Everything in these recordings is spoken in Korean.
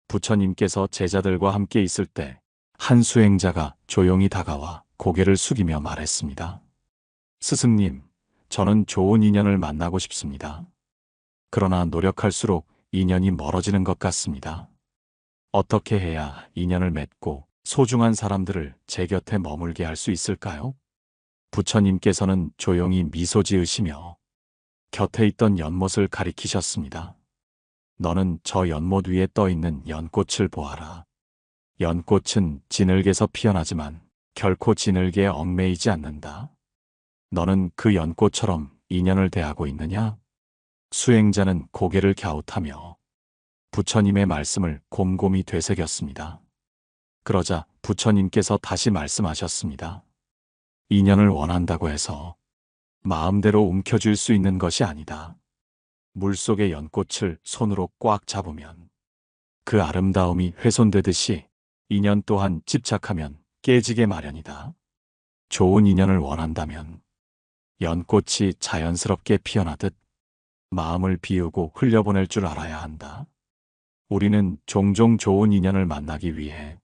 부처님께서 제자들과 함께 있을 때 한 수행자가 조용히 다가와 고개를 숙이며 말했습니다. 스승님, 저는 좋은 인연을 만나고 싶습니다. 그러나 노력할수록 인연이 멀어지는 것 같습니다. 어떻게 해야 인연을 맺고 소중한 사람들을 제 곁에 머물게 할 수 있을까요? 부처님께서는 조용히 미소 지으시며 곁에 있던 연못을 가리키셨습니다. 너는 저 연못 위에 떠 있는 연꽃을 보아라. 연꽃은 진흙에서 피어나지만 결코 진흙에 얽매이지 않는다. 너는 그 연꽃처럼 인연을 대하고 있느냐? 수행자는 고개를 갸웃하며 부처님의 말씀을 곰곰이 되새겼습니다. 그러자 부처님께서 다시 말씀하셨습니다. 인연을 원한다고 해서 마음대로 움켜쥘 수 있는 것이 아니다. 물속의 연꽃을 손으로 꽉 잡으면 그 아름다움이 훼손되듯이 인연 또한 집착하면 깨지게 마련이다. 좋은 인연을 원한다면 연꽃이 자연스럽게 피어나듯 마음을 비우고 흘려보낼 줄 알아야 한다. 우리는 종종 좋은 인연을 만나기 위해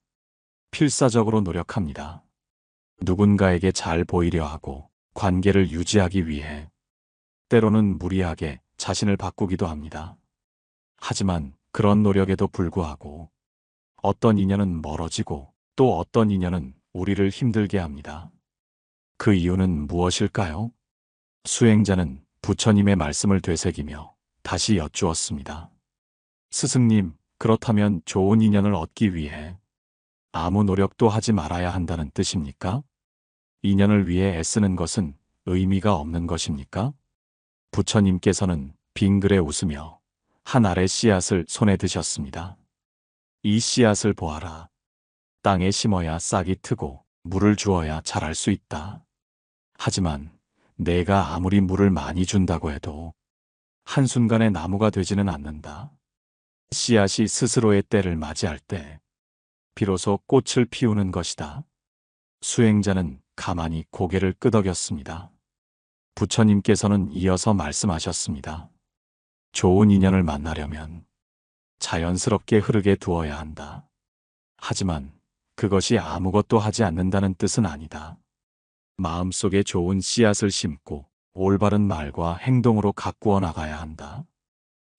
필사적으로 노력합니다. 누군가에게 잘 보이려 하고 관계를 유지하기 위해 때로는 무리하게 자신을 바꾸기도 합니다. 하지만 그런 노력에도 불구하고 어떤 인연은 멀어지고 또 어떤 인연은 우리를 힘들게 합니다. 그 이유는 무엇일까요? 수행자는 부처님의 말씀을 되새기며 다시 여쭈었습니다. 스승님, 그렇다면 좋은 인연을 얻기 위해 아무 노력도 하지 말아야 한다는 뜻입니까? 인연을 위해 애쓰는 것은 의미가 없는 것입니까? 부처님께서는 빙그레 웃으며 한 알의 씨앗을 손에 드셨습니다. 이 씨앗을 보아라. 땅에 심어야 싹이 트고 물을 주어야 자랄 수 있다. 하지만 내가 아무리 물을 많이 준다고 해도 한순간에 나무가 되지는 않는다. 씨앗이 스스로의 때를 맞이할 때 비로소 꽃을 피우는 것이다. 수행자는 가만히 고개를 끄덕였습니다. 부처님께서는 이어서 말씀하셨습니다. 좋은 인연을 만나려면 자연스럽게 흐르게 두어야 한다. 하지만 그것이 아무것도 하지 않는다는 뜻은 아니다. 마음속에 좋은 씨앗을 심고 올바른 말과 행동으로 가꾸어 나가야 한다.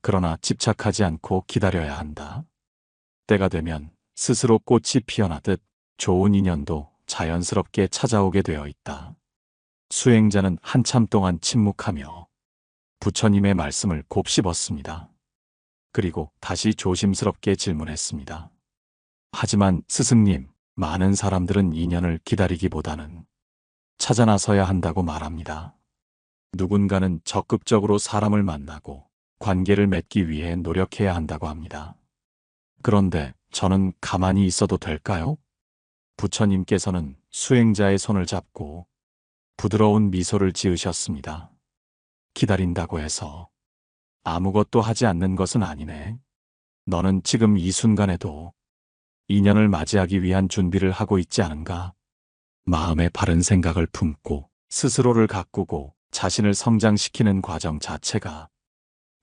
그러나 집착하지 않고 기다려야 한다. 때가 되면 스스로 꽃이 피어나듯 좋은 인연도 자연스럽게 찾아오게 되어 있다. 수행자는 한참 동안 침묵하며 부처님의 말씀을 곱씹었습니다. 그리고 다시 조심스럽게 질문했습니다. 하지만 스승님, 많은 사람들은 인연을 기다리기보다는 찾아 나서야 한다고 말합니다. 누군가는 적극적으로 사람을 만나고 관계를 맺기 위해 노력해야 한다고 합니다. 그런데 저는 가만히 있어도 될까요? 부처님께서는 수행자의 손을 잡고 부드러운 미소를 지으셨습니다. 기다린다고 해서 아무것도 하지 않는 것은 아니네. 너는 지금 이 순간에도 인연을 맞이하기 위한 준비를 하고 있지 않은가? 마음에 바른 생각을 품고 스스로를 가꾸고 자신을 성장시키는 과정 자체가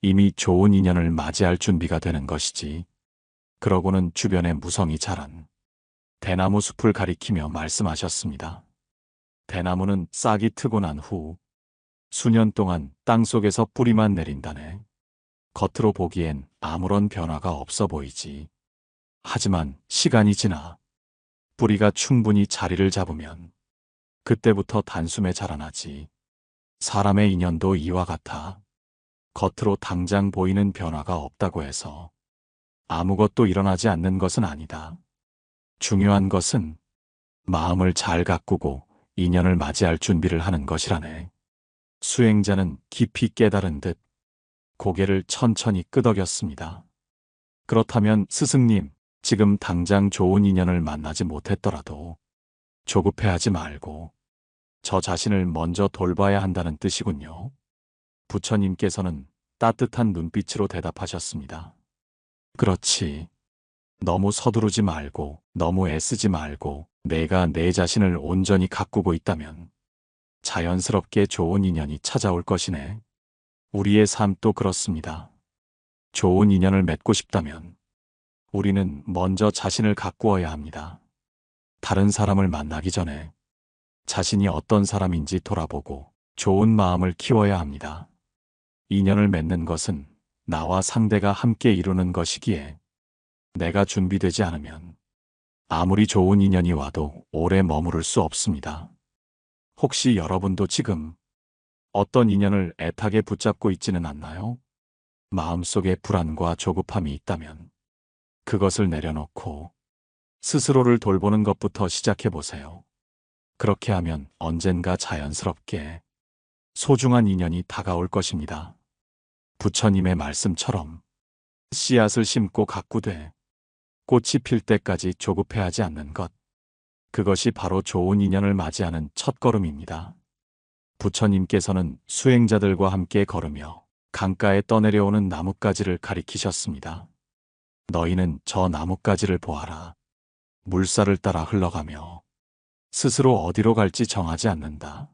이미 좋은 인연을 맞이할 준비가 되는 것이지. 그러고는 주변에 무성이 자란 대나무 숲을 가리키며 말씀하셨습니다. 대나무는 싹이 트고 난 후 수년 동안 땅속에서 뿌리만 내린다네. 겉으로 보기엔 아무런 변화가 없어 보이지. 하지만 시간이 지나 뿌리가 충분히 자리를 잡으면 그때부터 단숨에 자라나지. 사람의 인연도 이와 같아. 겉으로 당장 보이는 변화가 없다고 해서 아무것도 일어나지 않는 것은 아니다. 중요한 것은 마음을 잘 가꾸고 인연을 맞이할 준비를 하는 것이라네. 수행자는 깊이 깨달은 듯 고개를 천천히 끄덕였습니다. 그렇다면 스승님, 지금 당장 좋은 인연을 만나지 못했더라도 조급해하지 말고 저 자신을 먼저 돌봐야 한다는 뜻이군요. 부처님께서는 따뜻한 눈빛으로 대답하셨습니다. 그렇지. 너무 서두르지 말고 너무 애쓰지 말고 내가 내 자신을 온전히 가꾸고 있다면 자연스럽게 좋은 인연이 찾아올 것이네. 우리의 삶도 그렇습니다. 좋은 인연을 맺고 싶다면 우리는 먼저 자신을 가꾸어야 합니다. 다른 사람을 만나기 전에 자신이 어떤 사람인지 돌아보고 좋은 마음을 키워야 합니다. 인연을 맺는 것은 나와 상대가 함께 이루는 것이기에 내가 준비되지 않으면 아무리 좋은 인연이 와도 오래 머무를 수 없습니다. 혹시 여러분도 지금 어떤 인연을 애타게 붙잡고 있지는 않나요? 마음속에 불안과 조급함이 있다면 그것을 내려놓고 스스로를 돌보는 것부터 시작해 보세요. 그렇게 하면 언젠가 자연스럽게 소중한 인연이 다가올 것입니다. 부처님의 말씀처럼 씨앗을 심고 가꾸되 꽃이 필 때까지 조급해하지 않는 것. 그것이 바로 좋은 인연을 맞이하는 첫걸음입니다. 부처님께서는 수행자들과 함께 걸으며 강가에 떠내려오는 나뭇가지를 가리키셨습니다. 너희는 저 나뭇가지를 보아라. 물살을 따라 흘러가며 스스로 어디로 갈지 정하지 않는다.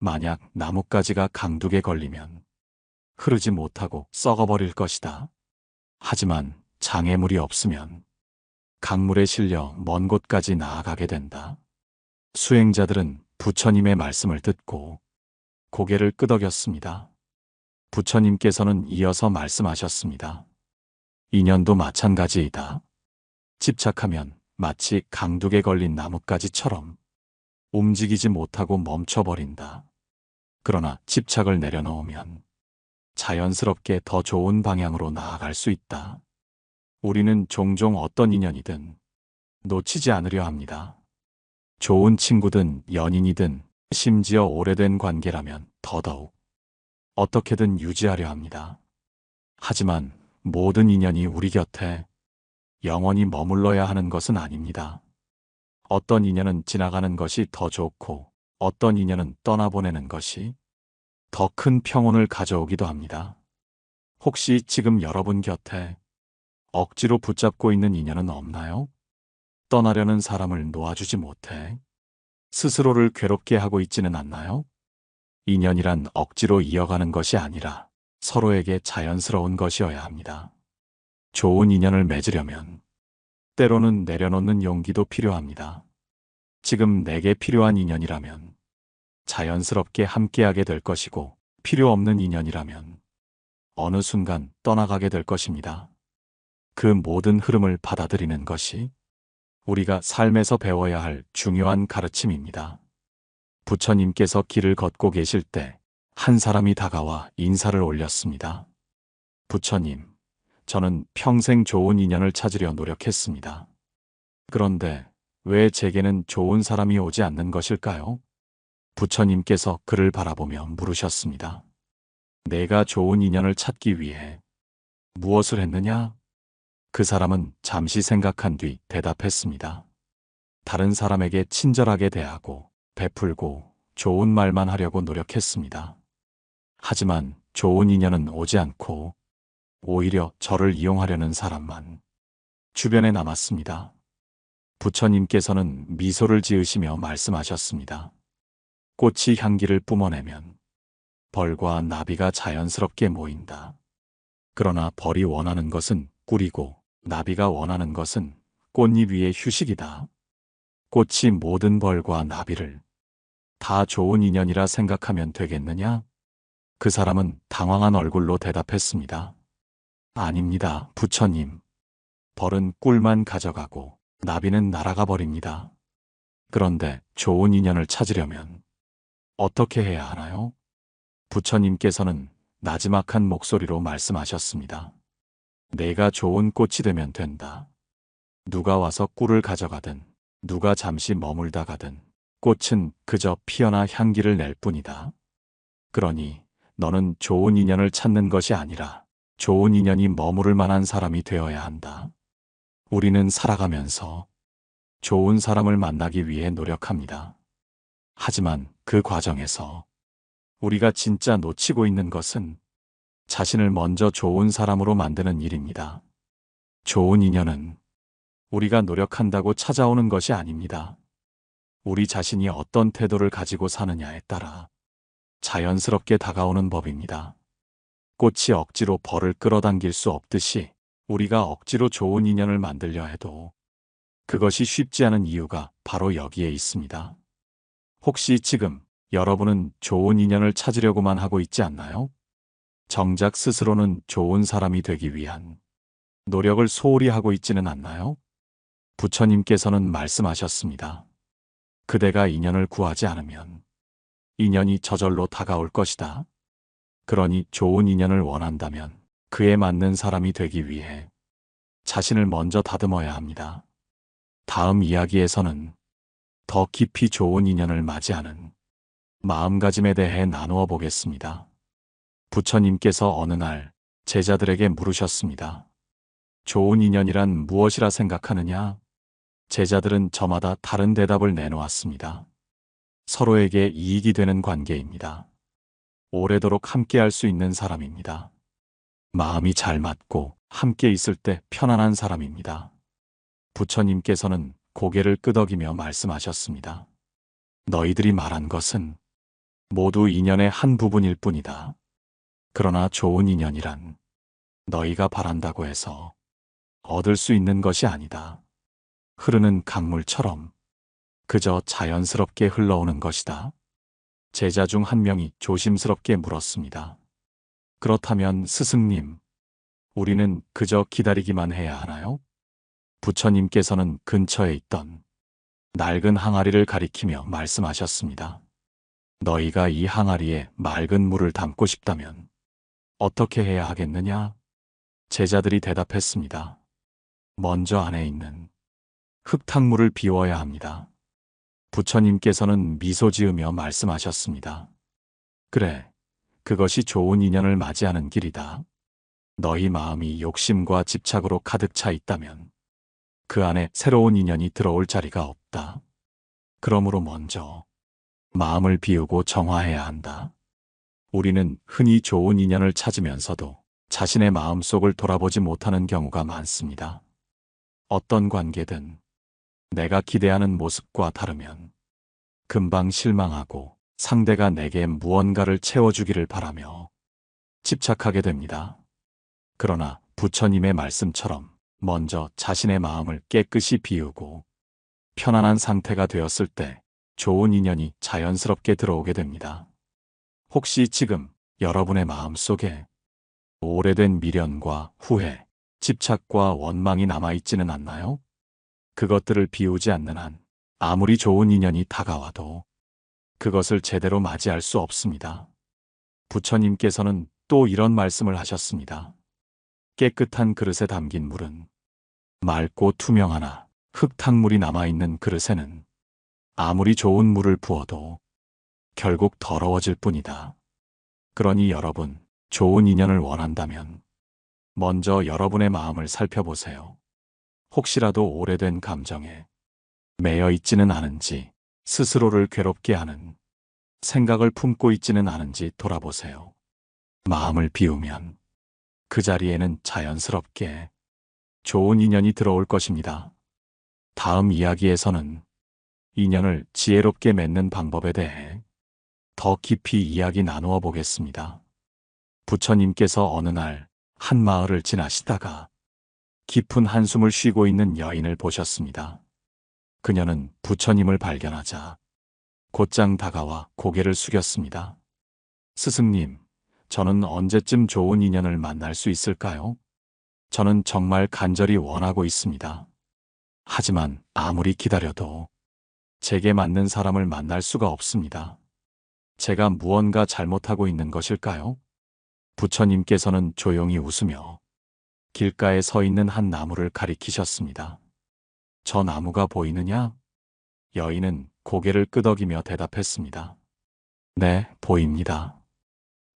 만약 나뭇가지가 강둑에 걸리면 흐르지 못하고 썩어버릴 것이다. 하지만 장애물이 없으면 강물에 실려 먼 곳까지 나아가게 된다. 수행자들은 부처님의 말씀을 듣고 고개를 끄덕였습니다. 부처님께서는 이어서 말씀하셨습니다. 인연도 마찬가지이다. 집착하면 마치 강둑에 걸린 나뭇가지처럼 움직이지 못하고 멈춰버린다. 그러나 집착을 내려놓으면 자연스럽게 더 좋은 방향으로 나아갈 수 있다. 우리는 종종 어떤 인연이든 놓치지 않으려 합니다. 좋은 친구든 연인이든 심지어 오래된 관계라면 더더욱 어떻게든 유지하려 합니다. 하지만 모든 인연이 우리 곁에 영원히 머물러야 하는 것은 아닙니다. 어떤 인연은 지나가는 것이 더 좋고 어떤 인연은 떠나보내는 것이 더 큰 평온을 가져오기도 합니다. 혹시 지금 여러분 곁에 억지로 붙잡고 있는 인연은 없나요? 떠나려는 사람을 놓아주지 못해 스스로를 괴롭게 하고 있지는 않나요? 인연이란 억지로 이어가는 것이 아니라 서로에게 자연스러운 것이어야 합니다. 좋은 인연을 맺으려면 때로는 내려놓는 용기도 필요합니다. 지금 내게 필요한 인연이라면 자연스럽게 함께하게 될 것이고 필요 없는 인연이라면 어느 순간 떠나가게 될 것입니다. 그 모든 흐름을 받아들이는 것이 우리가 삶에서 배워야 할 중요한 가르침입니다. 부처님께서 길을 걷고 계실 때 한 사람이 다가와 인사를 올렸습니다. 부처님, 저는 평생 좋은 인연을 찾으려 노력했습니다. 그런데 왜 제게는 좋은 사람이 오지 않는 것일까요? 부처님께서 그를 바라보며 물으셨습니다. 내가 좋은 인연을 찾기 위해 무엇을 했느냐? 그 사람은 잠시 생각한 뒤 대답했습니다. 다른 사람에게 친절하게 대하고 베풀고 좋은 말만 하려고 노력했습니다. 하지만 좋은 인연은 오지 않고 오히려 저를 이용하려는 사람만 주변에 남았습니다. 부처님께서는 미소를 지으시며 말씀하셨습니다. 꽃이 향기를 뿜어내면 벌과 나비가 자연스럽게 모인다. 그러나 벌이 원하는 것은 꿀이고 나비가 원하는 것은 꽃잎 위의 휴식이다. 꽃이 모든 벌과 나비를 다 좋은 인연이라 생각하면 되겠느냐? 그 사람은 당황한 얼굴로 대답했습니다. 아닙니다, 부처님. 벌은 꿀만 가져가고 나비는 날아가 버립니다. 그런데 좋은 인연을 찾으려면 어떻게 해야 하나요? 부처님께서는 나지막한 목소리로 말씀하셨습니다. 내가 좋은 꽃이 되면 된다. 누가 와서 꿀을 가져가든 누가 잠시 머물다 가든 꽃은 그저 피어나 향기를 낼 뿐이다. 그러니 너는 좋은 인연을 찾는 것이 아니라 좋은 인연이 머무를 만한 사람이 되어야 한다. 우리는 살아가면서 좋은 사람을 만나기 위해 노력합니다. 하지만 그 과정에서 우리가 진짜 놓치고 있는 것은 자신을 먼저 좋은 사람으로 만드는 일입니다. 좋은 인연은 우리가 노력한다고 찾아오는 것이 아닙니다. 우리 자신이 어떤 태도를 가지고 사느냐에 따라 자연스럽게 다가오는 법입니다. 꽃이 억지로 벌을 끌어당길 수 없듯이 우리가 억지로 좋은 인연을 만들려 해도 그것이 쉽지 않은 이유가 바로 여기에 있습니다. 혹시 지금 여러분은 좋은 인연을 찾으려고만 하고 있지 않나요? 정작 스스로는 좋은 사람이 되기 위한 노력을 소홀히 하고 있지는 않나요? 부처님께서는 말씀하셨습니다. 그대가 인연을 구하지 않으면 인연이 저절로 다가올 것이다. 그러니 좋은 인연을 원한다면 그에 맞는 사람이 되기 위해 자신을 먼저 다듬어야 합니다. 다음 이야기에서는 더 깊이 좋은 인연을 맞이하는 마음가짐에 대해 나누어 보겠습니다. 부처님께서 어느 날 제자들에게 물으셨습니다. 좋은 인연이란 무엇이라 생각하느냐? 제자들은 저마다 다른 대답을 내놓았습니다. 서로에게 이익이 되는 관계입니다. 오래도록 함께할 수 있는 사람입니다. 마음이 잘 맞고 함께 있을 때 편안한 사람입니다. 부처님께서는 고개를 끄덕이며 말씀하셨습니다. 너희들이 말한 것은 모두 인연의 한 부분일 뿐이다. 그러나 좋은 인연이란 너희가 바란다고 해서 얻을 수 있는 것이 아니다. 흐르는 강물처럼 그저 자연스럽게 흘러오는 것이다. 제자 중 한 명이 조심스럽게 물었습니다. 그렇다면 스승님, 우리는 그저 기다리기만 해야 하나요? 부처님께서는 근처에 있던 낡은 항아리를 가리키며 말씀하셨습니다. 너희가 이 항아리에 맑은 물을 담고 싶다면 어떻게 해야 하겠느냐? 제자들이 대답했습니다. 먼저 안에 있는 흙탕물을 비워야 합니다. 부처님께서는 미소 지으며 말씀하셨습니다. 그래, 그것이 좋은 인연을 맞이하는 길이다. 너희 마음이 욕심과 집착으로 가득 차 있다면 그 안에 새로운 인연이 들어올 자리가 없다. 그러므로 먼저 마음을 비우고 정화해야 한다. 우리는 흔히 좋은 인연을 찾으면서도 자신의 마음속을 돌아보지 못하는 경우가 많습니다. 어떤 관계든 내가 기대하는 모습과 다르면 금방 실망하고 상대가 내게 무언가를 채워주기를 바라며 집착하게 됩니다. 그러나 부처님의 말씀처럼 먼저 자신의 마음을 깨끗이 비우고 편안한 상태가 되었을 때 좋은 인연이 자연스럽게 들어오게 됩니다. 혹시 지금 여러분의 마음 속에 오래된 미련과 후회, 집착과 원망이 남아있지는 않나요? 그것들을 비우지 않는 한 아무리 좋은 인연이 다가와도 그것을 제대로 맞이할 수 없습니다. 부처님께서는 또 이런 말씀을 하셨습니다. 깨끗한 그릇에 담긴 물은 맑고 투명하나 흙탕물이 남아있는 그릇에는 아무리 좋은 물을 부어도 결국 더러워질 뿐이다. 그러니 여러분, 좋은 인연을 원한다면 먼저 여러분의 마음을 살펴보세요. 혹시라도 오래된 감정에 매여 있지는 않은지, 스스로를 괴롭게 하는 생각을 품고 있지는 않은지 돌아보세요. 마음을 비우면 그 자리에는 자연스럽게 좋은 인연이 들어올 것입니다. 다음 이야기에서는 인연을 지혜롭게 맺는 방법에 대해 더 깊이 이야기 나누어 보겠습니다. 부처님께서 어느 날 한 마을을 지나시다가 깊은 한숨을 쉬고 있는 여인을 보셨습니다. 그녀는 부처님을 발견하자 곧장 다가와 고개를 숙였습니다. 스승님, 저는 언제쯤 좋은 인연을 만날 수 있을까요? 저는 정말 간절히 원하고 있습니다. 하지만 아무리 기다려도 제게 맞는 사람을 만날 수가 없습니다. 제가 무언가 잘못하고 있는 것일까요? 부처님께서는 조용히 웃으며 길가에 서 있는 한 나무를 가리키셨습니다. 저 나무가 보이느냐? 여인은 고개를 끄덕이며 대답했습니다. 네, 보입니다.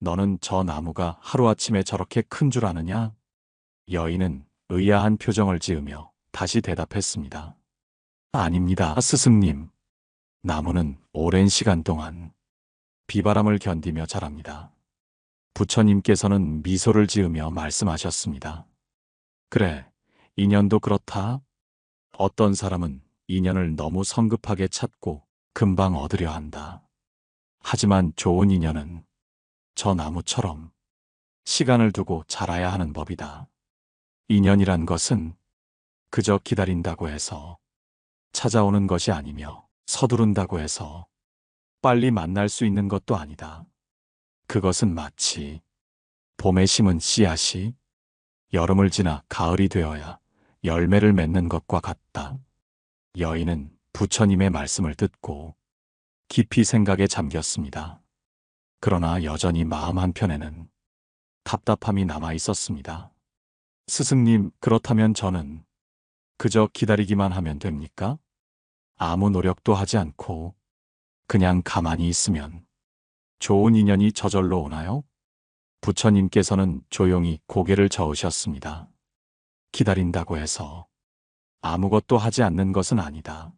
너는 저 나무가 하루아침에 저렇게 큰 줄 아느냐? 여인은 의아한 표정을 지으며 다시 대답했습니다. 아닙니다, 스승님. 나무는 오랜 시간 동안 비바람을 견디며 자랍니다. 부처님께서는 미소를 지으며 말씀하셨습니다. 그래, 인연도 그렇다. 어떤 사람은 인연을 너무 성급하게 찾고 금방 얻으려 한다. 하지만 좋은 인연은 저 나무처럼 시간을 두고 자라야 하는 법이다. 인연이란 것은 그저 기다린다고 해서 찾아오는 것이 아니며 서두른다고 해서 빨리 만날 수 있는 것도 아니다. 그것은 마치 봄에 심은 씨앗이 여름을 지나 가을이 되어야 열매를 맺는 것과 같다. 여인은 부처님의 말씀을 듣고 깊이 생각에 잠겼습니다. 그러나 여전히 마음 한편에는 답답함이 남아 있었습니다. 스승님, 그렇다면 저는 그저 기다리기만 하면 됩니까? 아무 노력도 하지 않고 그냥 가만히 있으면 좋은 인연이 저절로 오나요? 부처님께서는 조용히 고개를 저으셨습니다. 기다린다고 해서 아무것도 하지 않는 것은 아니다.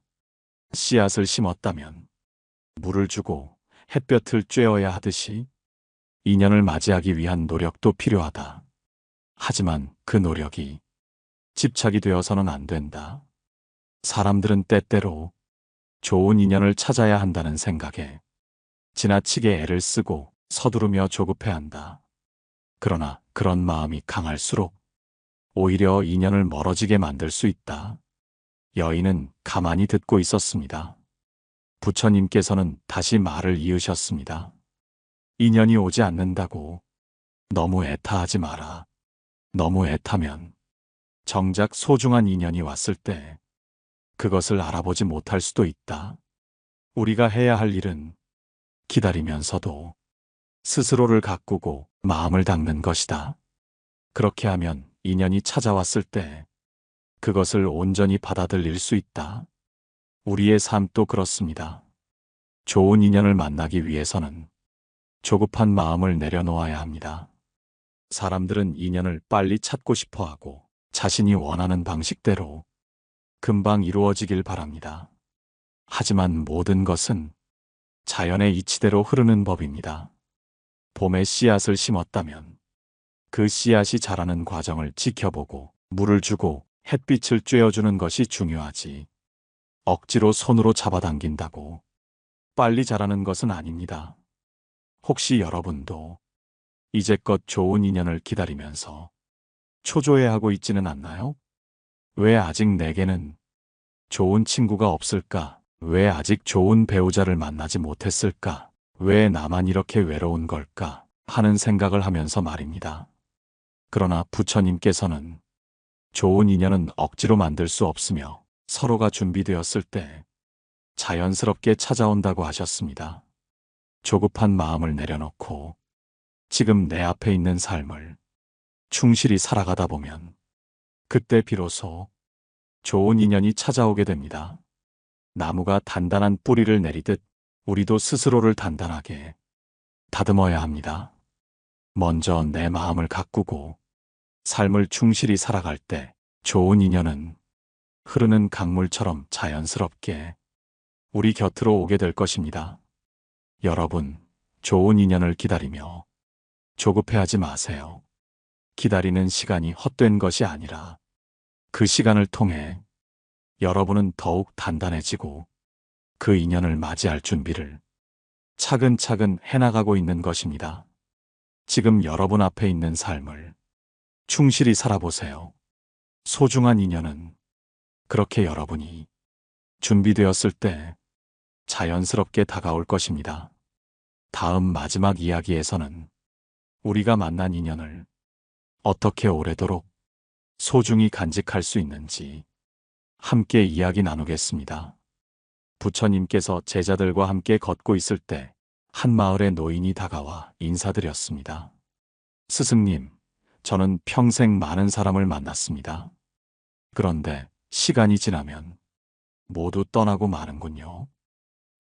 씨앗을 심었다면 물을 주고 햇볕을 쬐어야 하듯이 인연을 맞이하기 위한 노력도 필요하다. 하지만 그 노력이 집착이 되어서는 안 된다. 사람들은 때때로 좋은 인연을 찾아야 한다는 생각에 지나치게 애를 쓰고 서두르며 조급해한다. 그러나 그런 마음이 강할수록 오히려 인연을 멀어지게 만들 수 있다. 여인은 가만히 듣고 있었습니다. 부처님께서는 다시 말을 이으셨습니다. 인연이 오지 않는다고 너무 애타하지 마라. 너무 애타면 정작 소중한 인연이 왔을 때 그것을 알아보지 못할 수도 있다. 우리가 해야 할 일은 기다리면서도 스스로를 가꾸고 마음을 닦는 것이다. 그렇게 하면 인연이 찾아왔을 때 그것을 온전히 받아들일 수 있다. 우리의 삶도 그렇습니다. 좋은 인연을 만나기 위해서는 조급한 마음을 내려놓아야 합니다. 사람들은 인연을 빨리 찾고 싶어 하고 자신이 원하는 방식대로 금방 이루어지길 바랍니다. 하지만 모든 것은 자연의 이치대로 흐르는 법입니다. 봄에 씨앗을 심었다면 그 씨앗이 자라는 과정을 지켜보고 물을 주고 햇빛을 쬐어주는 것이 중요하지. 억지로 손으로 잡아당긴다고 빨리 자라는 것은 아닙니다. 혹시 여러분도 이제껏 좋은 인연을 기다리면서 초조해하고 있지는 않나요? 왜 아직 내게는 좋은 친구가 없을까? 왜 아직 좋은 배우자를 만나지 못했을까? 왜 나만 이렇게 외로운 걸까? 하는 생각을 하면서 말입니다. 그러나 부처님께서는 좋은 인연은 억지로 만들 수 없으며 서로가 준비되었을 때 자연스럽게 찾아온다고 하셨습니다. 조급한 마음을 내려놓고 지금 내 앞에 있는 삶을 충실히 살아가다 보면 그때 비로소 좋은 인연이 찾아오게 됩니다. 나무가 단단한 뿌리를 내리듯 우리도 스스로를 단단하게 다듬어야 합니다. 먼저 내 마음을 가꾸고 삶을 충실히 살아갈 때 좋은 인연은 흐르는 강물처럼 자연스럽게 우리 곁으로 오게 될 것입니다. 여러분, 좋은 인연을 기다리며 조급해하지 마세요. 기다리는 시간이 헛된 것이 아니라 그 시간을 통해 여러분은 더욱 단단해지고 그 인연을 맞이할 준비를 차근차근 해나가고 있는 것입니다. 지금 여러분 앞에 있는 삶을 충실히 살아보세요. 소중한 인연은 그렇게 여러분이 준비되었을 때 자연스럽게 다가올 것입니다. 다음 마지막 이야기에서는 우리가 만난 인연을 어떻게 오래도록 소중히 간직할 수 있는지 함께 이야기 나누겠습니다. 부처님께서 제자들과 함께 걷고 있을 때 한 마을의 노인이 다가와 인사드렸습니다. 스승님, 저는 평생 많은 사람을 만났습니다. 그런데 시간이 지나면 모두 떠나고 마는군요.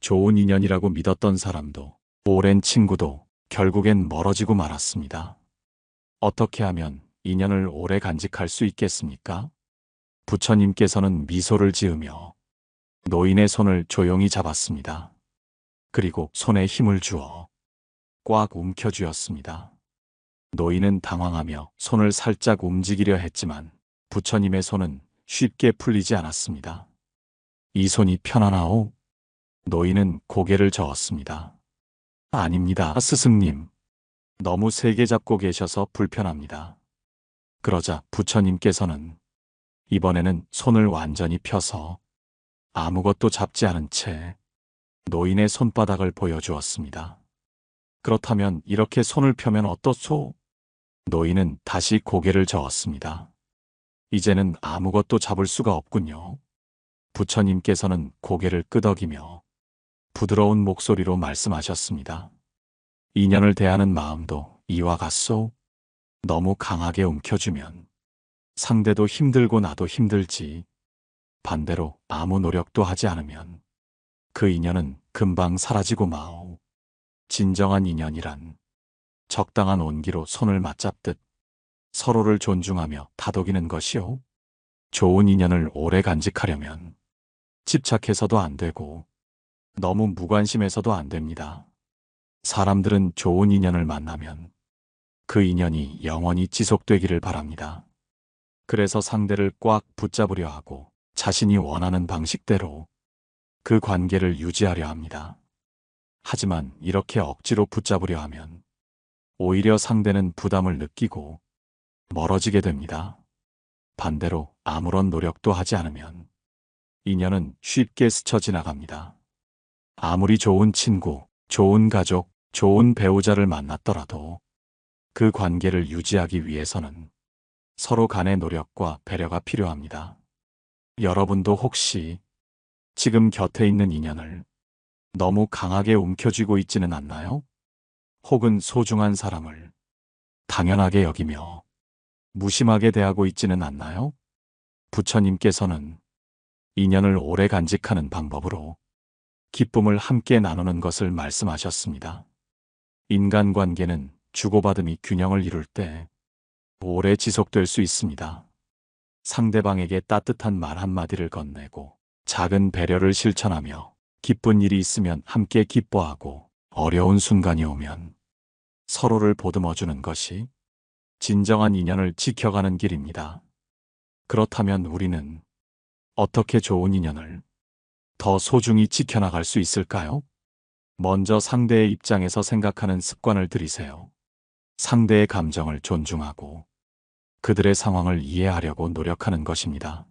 좋은 인연이라고 믿었던 사람도, 오랜 친구도 결국엔 멀어지고 말았습니다. 어떻게 하면 인연을 오래 간직할 수 있겠습니까? 부처님께서는 미소를 지으며 노인의 손을 조용히 잡았습니다. 그리고 손에 힘을 주어 꽉 움켜쥐었습니다. 노인은 당황하며 손을 살짝 움직이려 했지만 부처님의 손은 쉽게 풀리지 않았습니다. 이 손이 편하나오? 노인은 고개를 저었습니다. 아닙니다, 스승님. 너무 세게 잡고 계셔서 불편합니다. 그러자 부처님께서는 이번에는 손을 완전히 펴서 아무것도 잡지 않은 채 노인의 손바닥을 보여주었습니다. 그렇다면 이렇게 손을 펴면 어떻소? 노인은 다시 고개를 저었습니다. 이제는 아무것도 잡을 수가 없군요. 부처님께서는 고개를 끄덕이며 부드러운 목소리로 말씀하셨습니다. 인연을 대하는 마음도 이와 같소. 너무 강하게 움켜쥐면 상대도 힘들고 나도 힘들지. 반대로 아무 노력도 하지 않으면 그 인연은 금방 사라지고 마오. 진정한 인연이란 적당한 온기로 손을 맞잡듯 서로를 존중하며 다독이는 것이오. 좋은 인연을 오래 간직하려면 집착해서도 안 되고 너무 무관심해서도 안 됩니다. 사람들은 좋은 인연을 만나면 그 인연이 영원히 지속되기를 바랍니다. 그래서 상대를 꽉 붙잡으려 하고 자신이 원하는 방식대로 그 관계를 유지하려 합니다. 하지만 이렇게 억지로 붙잡으려 하면 오히려 상대는 부담을 느끼고 멀어지게 됩니다. 반대로 아무런 노력도 하지 않으면 인연은 쉽게 스쳐 지나갑니다. 아무리 좋은 친구, 좋은 가족, 좋은 배우자를 만났더라도 그 관계를 유지하기 위해서는 서로 간의 노력과 배려가 필요합니다. 여러분도 혹시 지금 곁에 있는 인연을 너무 강하게 움켜쥐고 있지는 않나요? 혹은 소중한 사람을 당연하게 여기며 무심하게 대하고 있지는 않나요? 부처님께서는 인연을 오래 간직하는 방법으로 기쁨을 함께 나누는 것을 말씀하셨습니다. 인간관계는 주고받음이 균형을 이룰 때 오래 지속될 수 있습니다. 상대방에게 따뜻한 말 한마디를 건네고 작은 배려를 실천하며 기쁜 일이 있으면 함께 기뻐하고 어려운 순간이 오면 서로를 보듬어주는 것이 진정한 인연을 지켜가는 길입니다. 그렇다면 우리는 어떻게 좋은 인연을 더 소중히 지켜나갈 수 있을까요? 먼저 상대의 입장에서 생각하는 습관을 들이세요. 상대의 감정을 존중하고 그들의 상황을 이해하려고 노력하는 것입니다.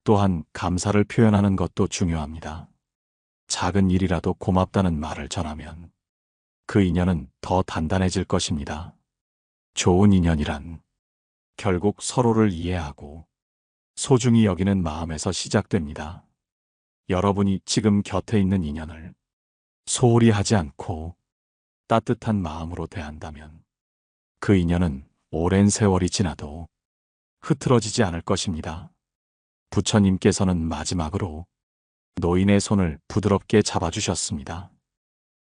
또한 감사를 표현하는 것도 중요합니다. 작은 일이라도 고맙다는 말을 전하면 그 인연은 더 단단해질 것입니다. 좋은 인연이란 결국 서로를 이해하고 소중히 여기는 마음에서 시작됩니다. 여러분이 지금 곁에 있는 인연을 소홀히 하지 않고 따뜻한 마음으로 대한다면 그 인연은 오랜 세월이 지나도 흐트러지지 않을 것입니다. 부처님께서는 마지막으로 노인의 손을 부드럽게 잡아주셨습니다.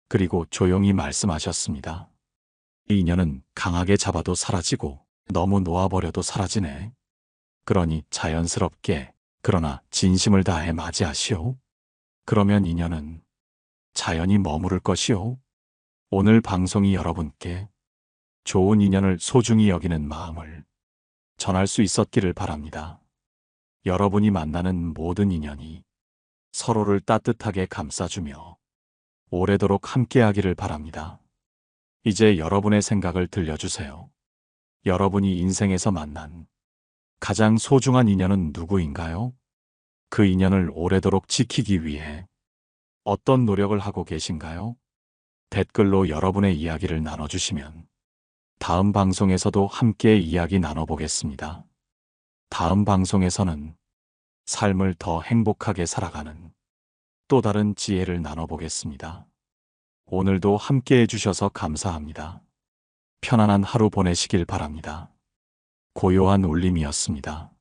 그리고 조용히 말씀하셨습니다. 이 인연은 강하게 잡아도 사라지고 너무 놓아버려도 사라지네. 그러니 자연스럽게 그러나 진심을 다해 맞이하시오. 그러면 인연은 자연히 머무를 것이오. 오늘 방송이 여러분께 좋은 인연을 소중히 여기는 마음을 전할 수 있었기를 바랍니다. 여러분이 만나는 모든 인연이 서로를 따뜻하게 감싸주며 오래도록 함께하기를 바랍니다. 이제 여러분의 생각을 들려주세요. 여러분이 인생에서 만난 가장 소중한 인연은 누구인가요? 그 인연을 오래도록 지키기 위해 어떤 노력을 하고 계신가요? 댓글로 여러분의 이야기를 나눠주시면 다음 방송에서도 함께 이야기 나눠보겠습니다. 다음 방송에서는 삶을 더 행복하게 살아가는 또 다른 지혜를 나눠보겠습니다. 오늘도 함께 해주셔서 감사합니다. 편안한 하루 보내시길 바랍니다. 고요한 울림이었습니다.